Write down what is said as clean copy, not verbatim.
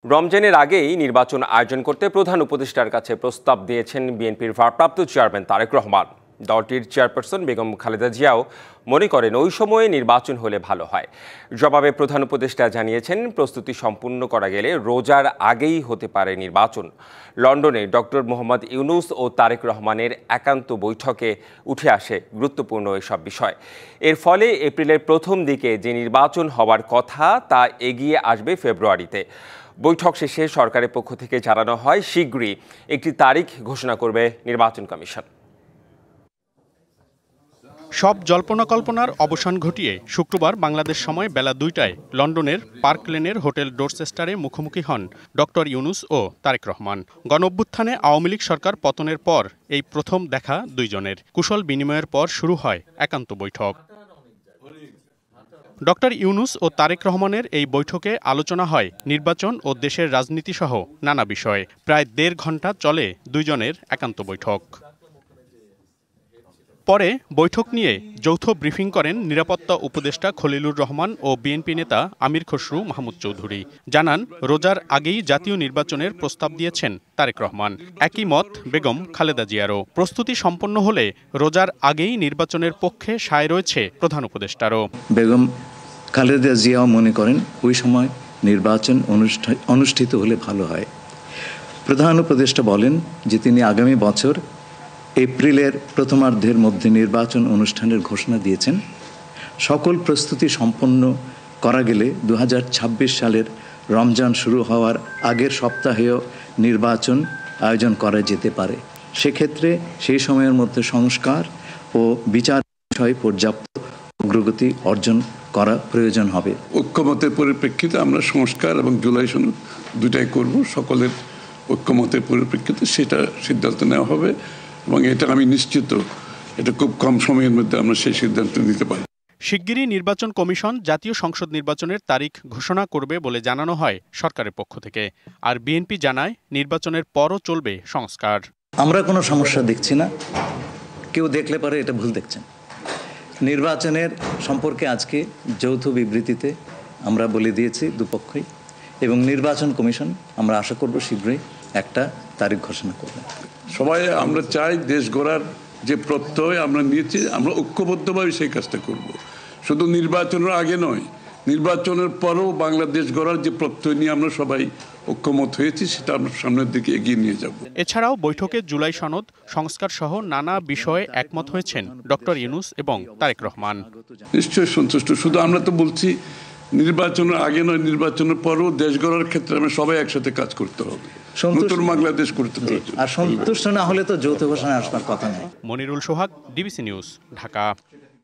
রমজানের আগেই নির্বাচন আয়োজন করতে প্রধান উপদেষ্টার কাছে প্রস্তাব দিয়েছেন বিএনপির ভারপ্রাপ্ত চেয়ারম্যান তারেক রহমান। দলটির চেয়ারপারসন বেগম খালেদা জিয়াও মনে করেন ওই সময়ে নির্বাচন হলে ভালো হয়। জবাবে প্রধান উপদেষ্টা জানিয়েছেন, প্রস্তুতি সম্পূর্ণ করা গেলে রোজার আগেই হতে পারে নির্বাচন। লন্ডনে ডক্টর মোহাম্মদ ইউনূস ও তারেক রহমানের একান্ত বৈঠকে উঠে আসে গুরুত্বপূর্ণ এসব বিষয়। এর ফলে এপ্রিলের প্রথম দিকে যে নির্বাচন হওয়ার কথা তা এগিয়ে আসবে ফেব্রুয়ারিতে। বৈঠক শেষে সরকারের পক্ষ থেকে জানানো হয়, শীঘ্রই একটি তারিখ ঘোষণা করবে নির্বাচন কমিশন। সব জল্পনা কল্পনার অবসান ঘটিয়ে শুক্রবার বাংলাদেশ সময় বেলা ২টায় লন্ডনের পার্ক লেনের হোটেল ডোরচেস্টারে মুখোমুখি হন ডক্টর ইউনূস ও তারেক রহমান। গণঅভ্যুত্থানে আওয়ামী লীগ সরকার পতনের পর এই প্রথম দেখা দুইজনের। কুশল বিনিময়ের পর শুরু হয় একান্ত বৈঠক। ডক্টর ইউনূস ও তারেক রহমানের এই বৈঠকে আলোচনা হয় নির্বাচন ও দেশের রাজনীতি সহ নানা বিষয়ে। প্রায় ১.৫ ঘণ্টা চলে দুইজনের একান্ত বৈঠক। পরে বৈঠক নিয়ে যৌথ ব্রিফিং করেন নিরাপত্তা উপদেষ্টা খলিলুর রহমান ও বিএনপি নেতা আমির খসরু মাহমুদ চৌধুরী। জানান, রোজার আগেই জাতীয় নির্বাচনের প্রস্তাব দিয়েছেন তারেক রহমান। একই মত বেগম খালেদা জিয়ারও। প্রস্তুতি সম্পন্ন হলে রোজার আগেই নির্বাচনের পক্ষে সায় রয়েছে প্রধান উপদেষ্টারও। বেগম খালেদা জিয়াও মনে করেন ওই সময় নির্বাচন অনুষ্ঠিত হলে ভালো হয়। প্রধান উপদেষ্টা বলেন যে তিনি আগামী বছর এপ্রিলের প্রথমার্ধের মধ্যে নির্বাচন অনুষ্ঠানের ঘোষণা দিয়েছেন। সকল প্রস্তুতি সম্পন্ন করা গেলে ২০২৬ সালের রমজান শুরু হওয়ার আগের সপ্তাহেও নির্বাচন আয়োজন করা যেতে পারে। সেক্ষেত্রে সেই সময়ের মধ্যে সংস্কার ও বিচার বিষয়ে পর্যাপ্ত অগ্রগতি অর্জন করা প্রয়োজন হবে। ঐক্যমতের পরিপ্রেক্ষিতে আমরা সংস্কার এবং জুলাই সনদ দুটাই করব। সকলের ঐক্যমতের পরিপ্রেক্ষিতে সেটা সিদ্ধান্ত নেওয়া হবে এবং এটা আমি নিশ্চিত এটা খুব কম সময়ের মধ্যে আমরা সেই সিদ্ধান্ত নিতে পারি। শিগগিরই নির্বাচন কমিশন জাতীয় সংসদ নির্বাচনের তারিখ ঘোষণা করবে বলে জানানো হয় সরকারের পক্ষ থেকে। আর বিএনপি জানায়, নির্বাচনের পরও চলবে সংস্কার। আমরা কোনো সমস্যা দেখছি না, কেউ দেখলে পারে এটা ভুল দেখছেন। নির্বাচনের সম্পর্কে আজকে যৌথ বিবৃতিতে আমরা বলে দিয়েছি দুপক্ষই, এবং নির্বাচন কমিশন আমরা আশা করব শীঘ্রই একটা তারিখ ঘোষণা করবে। সবাই আমরা চাই দেশ গড়ার যে প্রত্যয় আমরা নিয়েছি, আমরা ঐক্যবদ্ধভাবে সেই কাজটা করব। শুধু নির্বাচনের আগে নয়, নির্বাচনের পরেও বাংলাদেশ গড়ার যে প্রত্যয় নিয়ে আমরা সবাই ঐক্যমত হয়েছি সেটা আমরা সামনের দিকে এগিয়ে নিয়ে যাব। এছাড়াও বৈঠকে জুলাই সনদ সংস্কার সহ নানা বিষয়ে একমত হয়েছেন ডক্টর ইউনূস এবং তারেক রহমান। নিশ্চয়ই সন্তুষ্ট। শুধু আমরা তো বলছি নির্বাচনের আগে নয়, নির্বাচনের পরেও দেশ গড়ার ক্ষেত্রে আমরা সবাই একসাথে কাজ করতে হবে, নতুন বাংলাদেশ করতে হবে। আর সন্তুষ্ট না হলে তো যৌথ ঘোষণায় আসবার কথা নেই। মনিরুল সোহাগ, ডিবিসি নিউজ, ঢাকা।